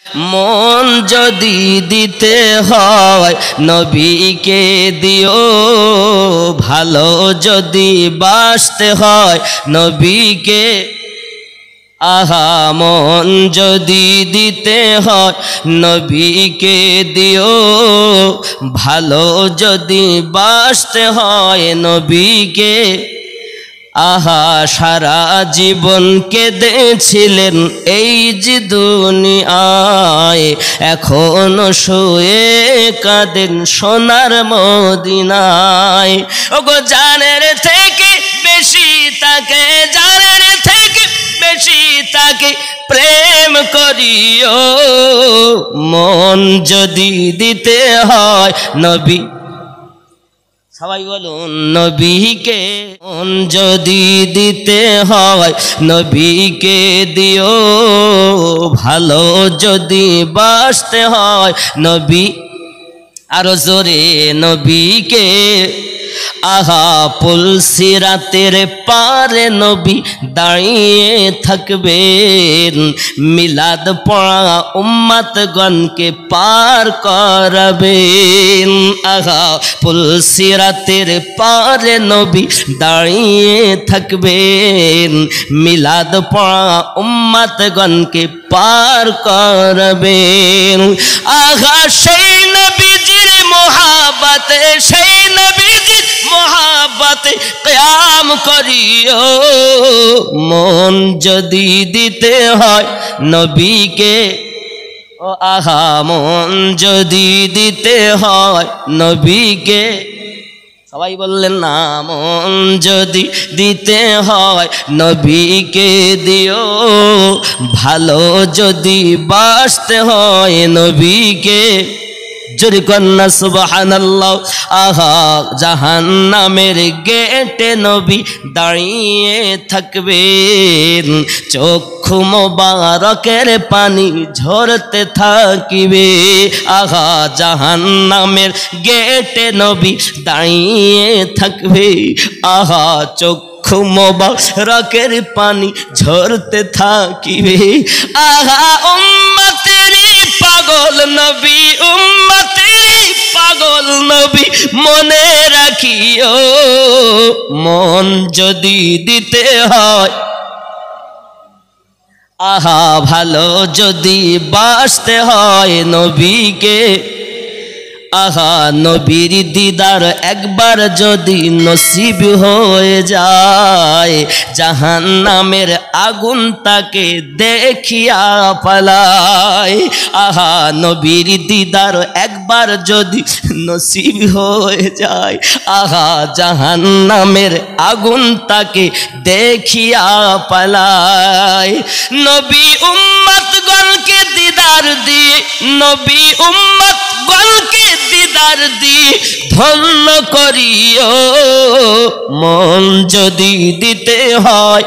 মন যদি দিতে হয় নবীকে দিও, ভালো যদি বাসতে হয় নবীকে। আহা মন যদি দিতে হয় নবীকে দিও, ভালো যদি বাসতে হয় নবীকে। আহা সারা জীবন কেঁদেছিলেন এই যে দুনিয়ায়, এখনো শুয়ে কাঁদেন সোনার মদিনায়। ওগো জানের থেকে বেশি তাকে, জানের থেকে বেশি তাকে প্রেম করিও, মন যদি দিতে হয় নবী। সবাই বলুন নবীকে। মন যদি দিতে হয় নবীকে দিও, ভালো যদি বাসতে হয় নবী। আরো জোরে নবীকে। আহা পুলসিরাতের পারে নবী দাঁড়িয়ে থাকবেন, মিলাদ পড়া উম্মতগণকে পার করাবেন। আহা পুলসিরাতের পারে নবী দাঁড়িয়ে থাকবেন, মিলাদ পড়া উম্মতগণকে পার করাবেন। আহা সেই নবীজির মোহাব্বতে, সেই নবীজির মোহাব্বতে কিয়াম করিও, মন যদি দিতে হয় নবীকে। ও আহা মন যদি দিতে হয় নবীকে। সবাই বললেন না, মন যদি দিতে হয় নবীকে দিও, ভালো যদি বাসতে হয় নবীকে। জোরে কন্যা সুবহানাল্লাহ। আহা জাহান্নামের গেটে নবী দাঁড়িয়ে থাকবেন, চক্ষু মোবারকের পানি ঝরতে থাকিবে। আহা জাহান্নামের গেটে নবী দাঁড়িয়ে থাকবে, আহা চক্ষু মোবারকের পানি ঝরতে থাকিবে। আহা উম্মতেরই পাগল নবী, উম্মতেরই পাগল নবী মনে রাখিও, মন যদি দিতে হয়। আহা ভালো যদি বাসতে হয় নবীকে। আহা নবীর দিদার একবার যদি নসিব হয়ে যায়, জাহান্নামের আগুন তাকে দেখিয়া পালায়। আহা নবীর দিদার একবার যদি নসিব হয়ে যায়, আহা জাহান্নামের আগুন তাকে দেখিয়া পালায়। নবী উম্মতগণকে দিদার দিয়ে, নবী উম্মতগণকে দিদার দিয়ে ধন্য করিও, মন যদি দিতে হয়।